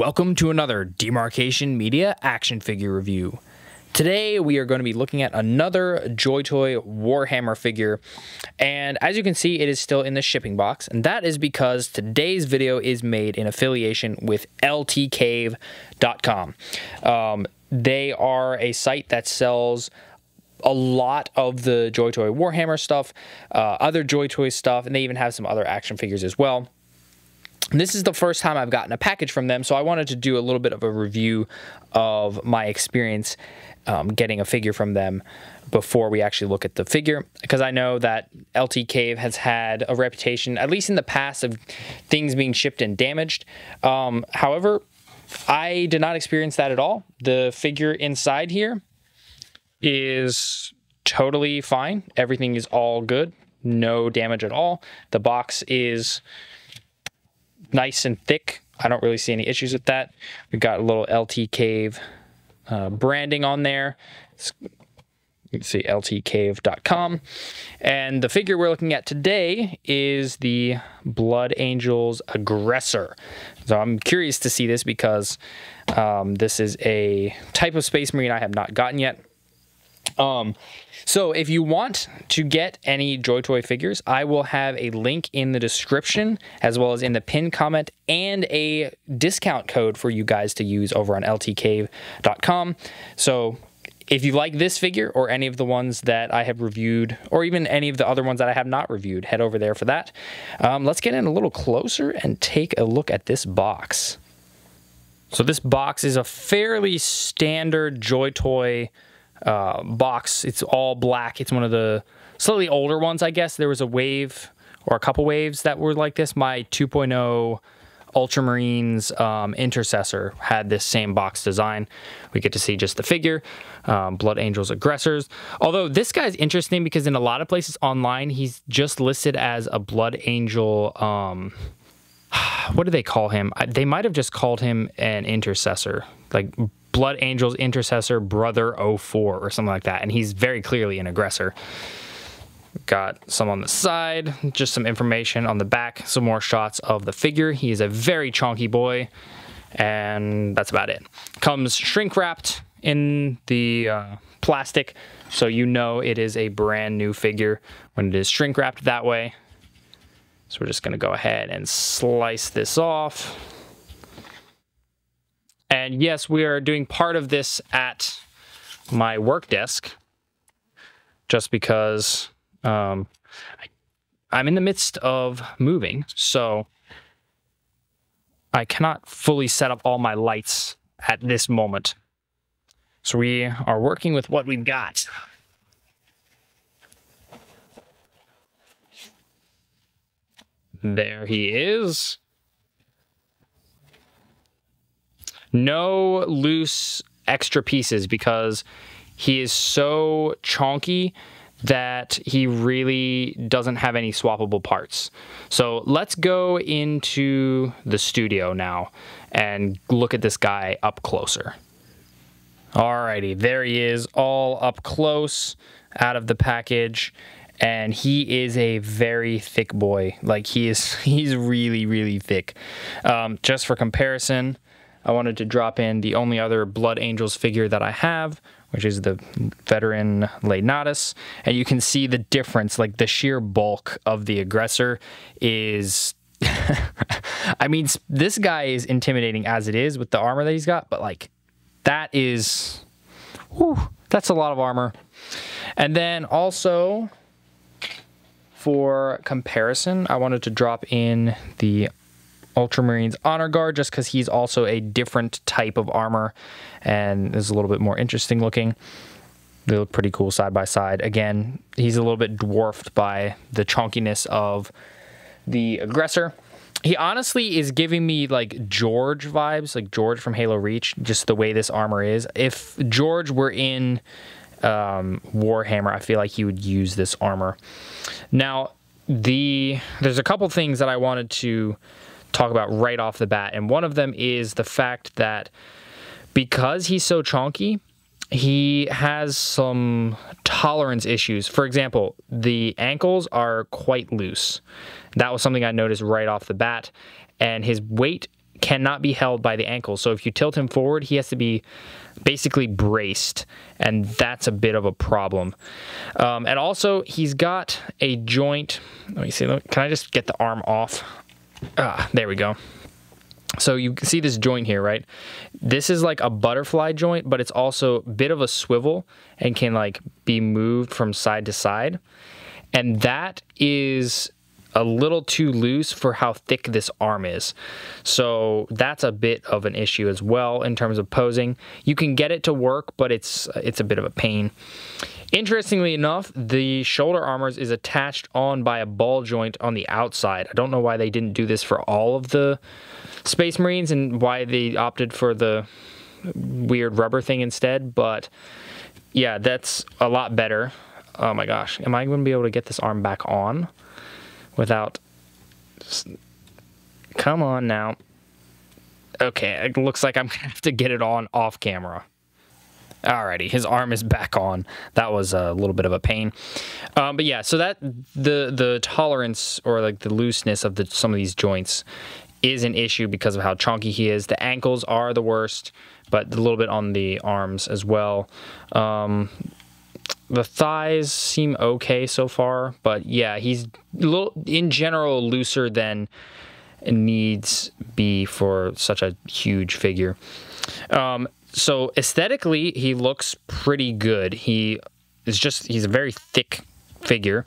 Welcome to another Demarcation Media action figure review. Today we are going to be looking at another JoyToy Warhammer figure, and as you can see it is still in the shipping box, and that is because today's video is made in affiliation with ltcave.com. They are a site that sells a lot of the JoyToy Warhammer stuff, other JoyToy stuff, and they even have some other action figures as well. This is the first time I've gotten a package from them, so I wanted to do a little bit of a review of my experience getting a figure from them before we actually look at the figure, because I know that LT Cave has had a reputation, at least in the past, of things being shipped and damaged. However, I did not experience that at all. The figure inside here is totally fine. Everything is all good. No damage at all. The box is nice and thick. I don't really see any issues with that. We've got a little LT Cave branding on there. You can see ltcave.com. And the figure we're looking at today is the Blood Angels Aggressor. So I'm curious to see this because this is a type of Space Marine I have not gotten yet. So if you want to get any JoyToy figures, I will have a link in the description as well as in the pinned comment and a discount code for you guys to use over on ltcave.com. So if you like this figure or any of the ones that I have reviewed, or even any of the other ones that I have not reviewed, head over there for that. Let's get in a little closer and take a look at this box. So this box is a fairly standard JoyToy box. It's all black. It's one of the slightly older ones, I guess. There was a wave or a couple waves that were like this. My 2.0 Ultramarines Intercessor had this same box design. We get to see just the figure, Blood Angels Aggressors. Although this guy's interesting because in a lot of places online, he's just listed as a Blood Angel, what do they call him? They might have just called him an Intercessor, like Blood Angels Intercessor Brother 04 or something like that, and he's very clearly an aggressor. Got some on the side, just some information on the back, some more shots of the figure. He is a very chonky boy, and that's about it. Comes shrink wrapped in the plastic, so you know it is a brand new figure when it is shrink wrapped that way. So we're just going to go ahead and slice this off. And yes, we are doing part of this at my work desk, just because I'm in the midst of moving, so I cannot fully set up all my lights at this moment. So we are working with what we've got. There he is. No loose extra pieces because he is so chonky that he really doesn't have any swappable parts. So let's go into the studio now and look at this guy up closer. Alrighty, there he is, all up close out of the package. And he is a very thick boy. Like he's really, really thick. Just for comparison, I wanted to drop in the only other Blood Angels figure that I have, which is the Veteran Leonatus. And you can see the difference, like the sheer bulk of the Aggressor is... I mean, this guy is intimidating as it is with the armor that he's got, but like, that is... Whew, that's a lot of armor. And then also, for comparison, I wanted to drop in the Ultramarines Honor Guard, just because he's also a different type of armor and is a little bit more interesting looking. They look pretty cool side by side. Again, he's a little bit dwarfed by the chonkiness of the Aggressor. He honestly is giving me like George vibes, like George from Halo Reach, just the way this armor is. If George were in Warhammer, I feel like he would use this armor. Now, there's a couple things that I wanted to talk about right off the bat, and one of them is the fact that because he's so chonky, he has some tolerance issues. For example, the ankles are quite loose. That was something I noticed right off the bat, and his weight cannot be held by the ankles. So if you tilt him forward, he has to be basically braced, and that's a bit of a problem. And also, he's got a joint. Let me see. Can I just get the arm off? There we go. So you can see this joint here, right? This is like a butterfly joint, but it's also a bit of a swivel and can like be moved from side to side. And that is a little too loose for how thick this arm is. So that's a bit of an issue as well in terms of posing. You can get it to work, but it's a bit of a pain. Interestingly enough, the shoulder armors is attached on by a ball joint on the outside. I don't know why they didn't do this for all of the Space Marines and why they opted for the weird rubber thing instead, but yeah, that's a lot better. Oh my gosh, am I going to be able to get this arm back on without... Come on now. Okay, it looks like I'm going to have to get it on off camera. Alrighty, his arm is back on. That was a little bit of a pain. But yeah, so that the tolerance or like the looseness of some of these joints is an issue because of how chonky he is. The ankles are the worst, but a little bit on the arms as well. The thighs seem okay so far, but yeah, he's a little, in general, looser than it needs be for such a huge figure. So aesthetically, he looks pretty good. He's a very thick figure,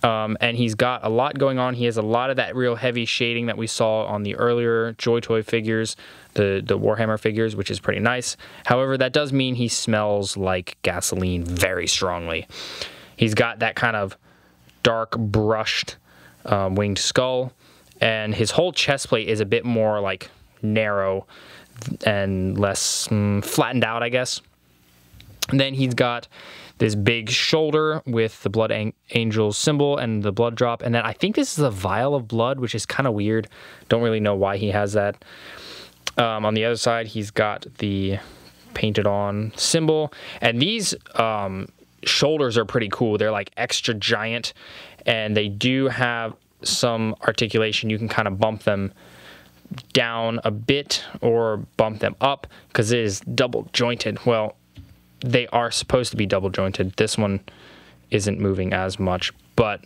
and he's got a lot going on. He has a lot of that real heavy shading that we saw on the earlier JoyToy figures, the Warhammer figures, which is pretty nice. However, that does mean he smells like gasoline very strongly. He's got that kind of dark brushed winged skull, and his whole chest plate is a bit more like narrow and less flattened out, I guess. And then he's got this big shoulder with the Blood Angels symbol and the blood drop. And then I think this is a vial of blood, which is kind of weird. Don't really know why he has that. On the other side, he's got the painted on symbol. And these shoulders are pretty cool. They're like extra giant, and they do have some articulation. You can kind of bump them down a bit or bump them up because it is double jointed. Well, they are supposed to be double jointed. This one isn't moving as much, but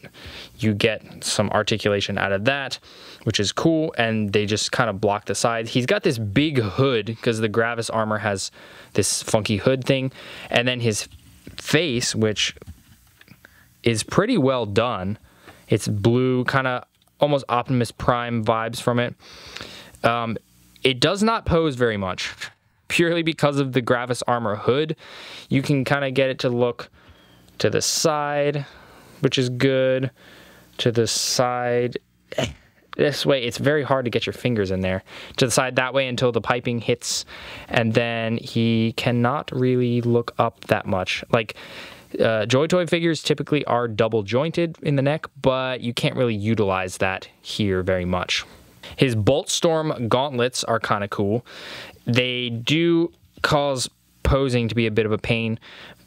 you get some articulation out of that, which is cool, and they just kind of block the sides. He's got this big hood because the Gravis armor has this funky hood thing, and then his face, which is pretty well done. It's blue, kind of almost Optimus Prime vibes from it. It does not pose very much, purely because of the Gravis armor hood. You can kind of get it to look to the side, which is good. To the side this way. It's very hard to get your fingers in there. To the side that way until the piping hits, and then he cannot really look up that much. Like, JoyToy figures typically are double jointed in the neck, but you can't really utilize that here very much. His Boltstorm gauntlets are kind of cool. They do cause posing to be a bit of a pain,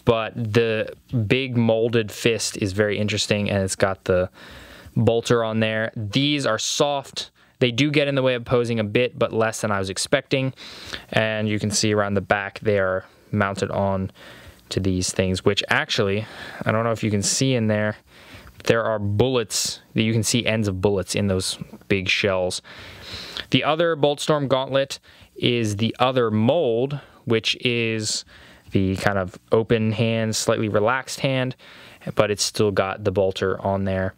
but the big molded fist is very interesting, and it's got the bolter on there. These are soft. They do get in the way of posing a bit, but less than I was expecting. And you can see around the back they are mounted on to these things, which actually, I don't know if you can see in there, there are bullets that you can see, ends of bullets in those big shells. The other Boltstorm gauntlet is the other mold, which is the kind of open hand, slightly relaxed hand, but it's still got the bolter on there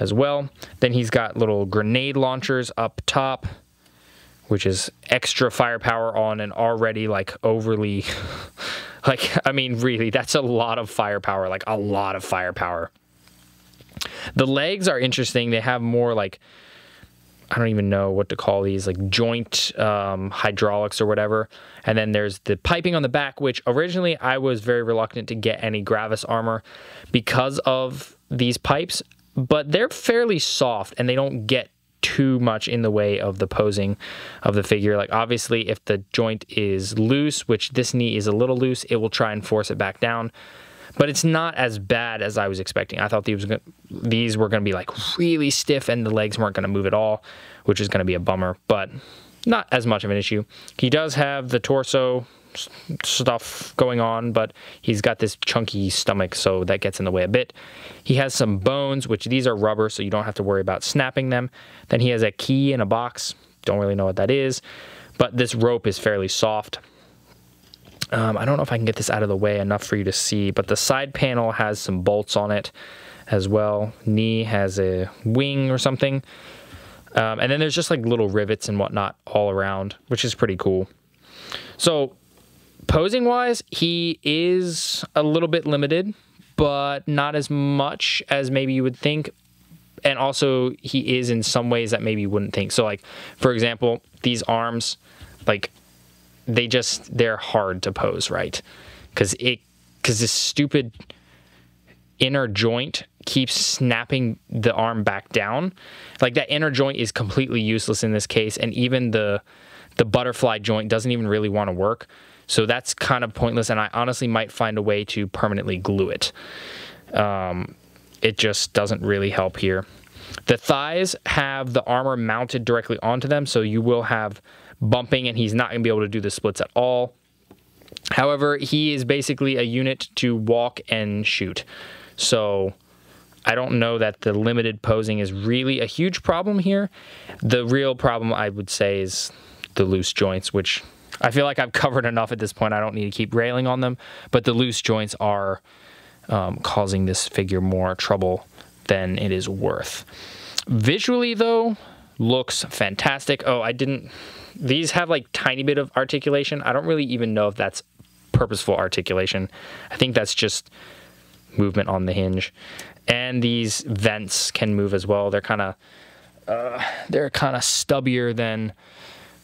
as well. Then he's got little grenade launchers up top, which is extra firepower on an already like overly, like, I mean, really, that's a lot of firepower, like a lot of firepower. The legs are interesting. They have more like, I don't even know what to call these, like joint hydraulics or whatever. And then there's the piping on the back, which originally I was very reluctant to get any Gravis armor because of these pipes, but they're fairly soft and they don't get too much in the way of the posing of the figure. Like, obviously, if the joint is loose, which this knee is a little loose, it will try and force it back down. But it's not as bad as I was expecting. I thought these were going to be like really stiff and the legs weren't going to move at all, which is going to be a bummer. But not as much of an issue. He does have the torso stuff going on, but he's got this chunky stomach, so that gets in the way a bit. He has some bones, which these are rubber, so you don't have to worry about snapping them. Then he has a key in a box. Don't really know what that is, but this rope is fairly soft. I don't know if I can get this out of the way enough for you to see, but the side panel has some bolts on it as well. Knee has a wing or something. And then there's just like little rivets and whatnot all around, which is pretty cool. So posing wise, he is a little bit limited, but not as much as maybe you would think. And also he is in some ways that maybe you wouldn't think. So like, for example, these arms, like they're hard to pose, right? Because this stupid inner joint keeps snapping the arm back down. Like that inner joint is completely useless in this case, and even the butterfly joint doesn't even really want to work. So that's kind of pointless, and I honestly might find a way to permanently glue it. It just doesn't really help here. The thighs have the armor mounted directly onto them, so you will have bumping, and he's not going to be able to do the splits at all. However, he is basically a unit to walk and shoot. So I don't know that the limited posing is really a huge problem here. The real problem, I would say, is the loose joints, which I feel like I've covered enough at this point. I don't need to keep railing on them, but the loose joints are causing this figure more trouble than it is worth. Visually, though, looks fantastic. Oh, these have like tiny bit of articulation. I don't really even know if that's purposeful articulation. I think that's just movement on the hinge. And these vents can move as well. They're kind of stubbier than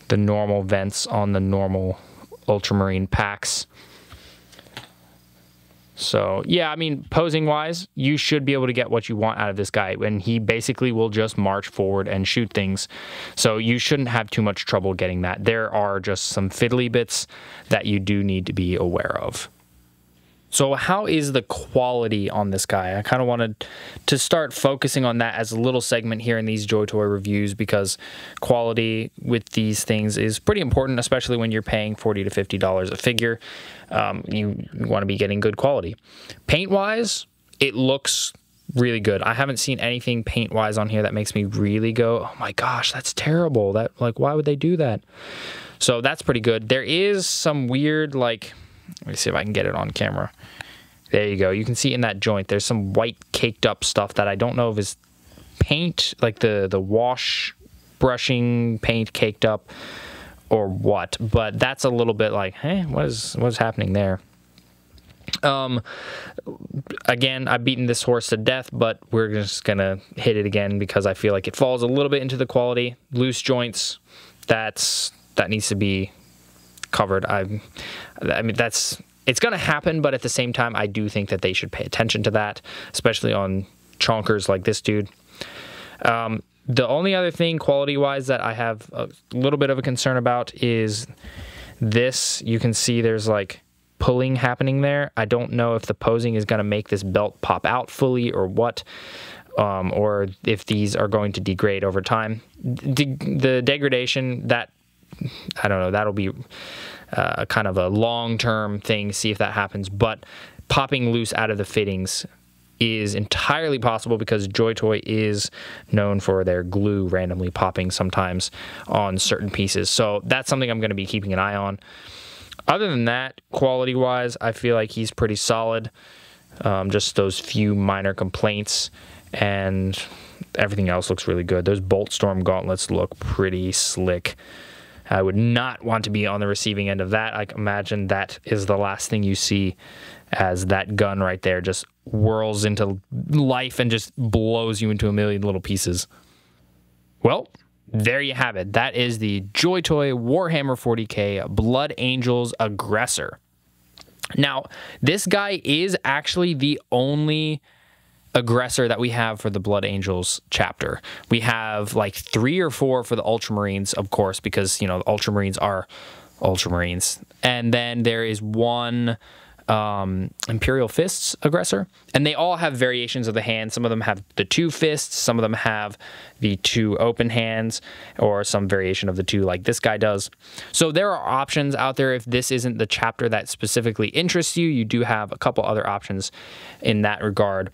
the normal vents on the normal Ultramarine packs. So yeah, I mean, posing wise, you should be able to get what you want out of this guy, and he basically will just march forward and shoot things. So you shouldn't have too much trouble getting that. There are just some fiddly bits that you do need to be aware of. So how is the quality on this guy? I kind of wanted to start focusing on that as a little segment here in these JoyToy reviews, because quality with these things is pretty important, especially when you're paying $40 to $50 a figure. You want to be getting good quality. Paint-wise, it looks really good. I haven't seen anything paint-wise on here that makes me really go, oh my gosh, that's terrible. Why would they do that? So that's pretty good. There is some weird, let me see if I can get it on camera. There you go. You can see in that joint, there's some white caked up stuff that I don't know if is paint, like the wash brushing paint caked up or what, but that's a little bit like, hey, what's happening there? Again, I've beaten this horse to death, but we're just gonna hit it again because I feel like it falls a little bit into the quality. Loose joints, that needs to be covered. I mean, it's going to happen, but at the same time, I do think that they should pay attention to that, especially on chonkers like this dude. The only other thing quality-wise that I have a little bit of a concern about is this. You can see there's like pulling happening there. I don't know if the posing is going to make this belt pop out fully or what, or if these are going to degrade over time. The degradation, that I don't know, that'll be kind of a long-term thing, see if that happens, but popping loose out of the fittings is entirely possible because JoyToy is known for their glue randomly popping sometimes on certain pieces. So that's something I'm going to be keeping an eye on. Other than that, quality-wise, I feel like he's pretty solid. Just those few minor complaints, and everything else looks really good. Those Bolt Storm gauntlets look pretty slick. I would not want to be on the receiving end of that. I imagine that is the last thing you see, as that gun right there just whirls into life and just blows you into a million little pieces. Well, there you have it. That is the JoyToy Warhammer 40k Blood Angels Aggressor. Now, this guy is actually the only aggressor that we have for the Blood Angels chapter. We have like 3 or 4 for the Ultramarines, of course, because, you know, the Ultramarines are Ultramarines. And then there is one Imperial Fists Aggressor, and they all have variations of the hand. Some of them have the 2 fists, some of them have the 2 open hands, or some variation of the 2 like this guy does. So there are options out there. If this isn't the chapter that specifically interests you, you do have a couple other options in that regard.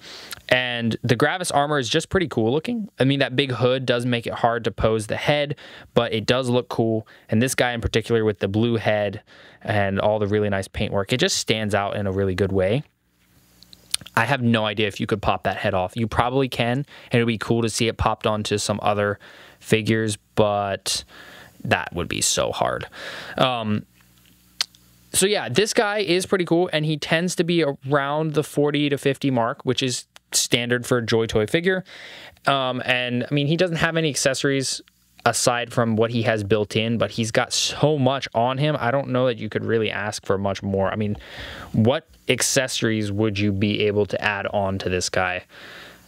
And the Gravis armor is just pretty cool looking. I mean, that big hood does make it hard to pose the head, but it does look cool. And this guy in particular with the blue head and all the really nice paintwork, it just stands out in a really good way. I have no idea if you could pop that head off. You probably can, and it would be cool to see it popped onto some other figures, but that would be so hard. So yeah, this guy is pretty cool, and he tends to be around the 40 to 50 mark, which is standard for a JoyToy figure. And I mean, he doesn't have any accessories aside from what he has built in, but he's got so much on him. I don't know that you could really ask for much more. I mean, what accessories would you be able to add on to this guy?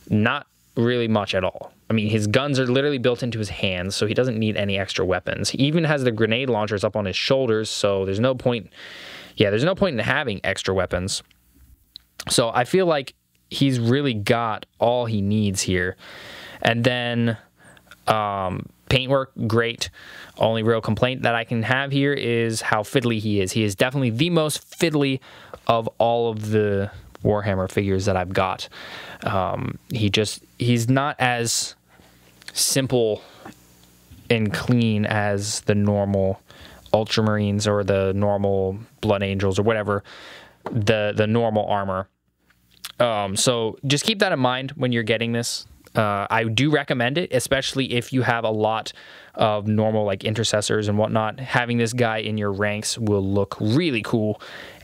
Not really much at all. I mean, his guns are literally built into his hands, so he doesn't need any extra weapons. He even has the grenade launchers up on his shoulders, so there's no point, there's no point in having extra weapons. So I feel like he's really got all he needs here. And then paintwork, great. Only real complaint that I can have here is how fiddly he is. He is definitely the most fiddly of all of the Warhammer figures that I've got. He's not as simple and clean as the normal Ultramarines or the normal Blood Angels or whatever, the normal armor. So just keep that in mind when you're getting this. I do recommend it, especially if you have a lot of normal like intercessors and whatnot. Having this guy in your ranks will look really cool.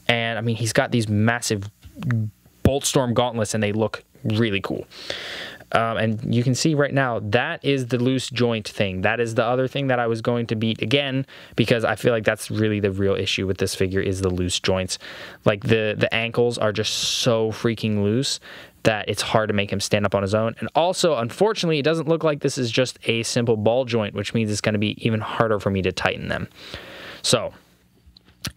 And I mean, he's got these massive Boltstorm gauntlets and they look really cool. And you can see right now, that is the loose joint thing. That is the other thing that I was going to beat again, because I feel like that's really the real issue with this figure is the loose joints. Like the ankles are just so freaking loose that it's hard to make him stand up on his own. And also, unfortunately, it doesn't look like this is just a simple ball joint, which means it's going to be even harder for me to tighten them. So,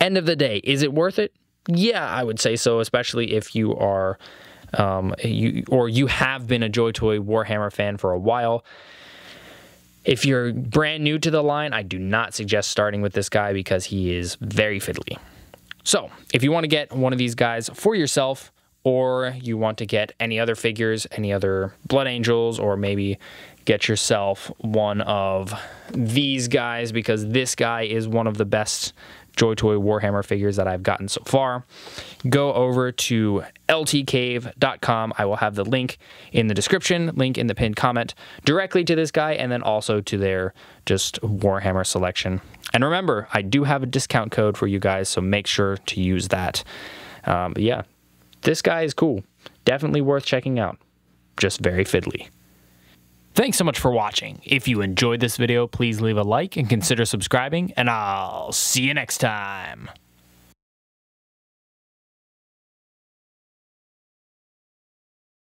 end of the day, is it worth it? Yeah, I would say so, especially if you are, you have been a JoyToy Warhammer fan for a while. If you're brand new to the line, I do not suggest starting with this guy because he is very fiddly. So, if you want to get one of these guys for yourself, or you want to get any other figures, any other Blood Angels, or maybe get yourself one of these guys, because this guy is one of the best JoyToy Warhammer figures that I've gotten so far, go over to ltcave.com. I will have the link in the description, link in the pinned comment, directly to this guy, and then also to their just Warhammer selection. And remember, I do have a discount code for you guys, so make sure to use that. But yeah, this guy is cool. Definitely worth checking out. Just very fiddly. Thanks so much for watching. If you enjoyed this video, please leave a like and consider subscribing, and I'll see you next time.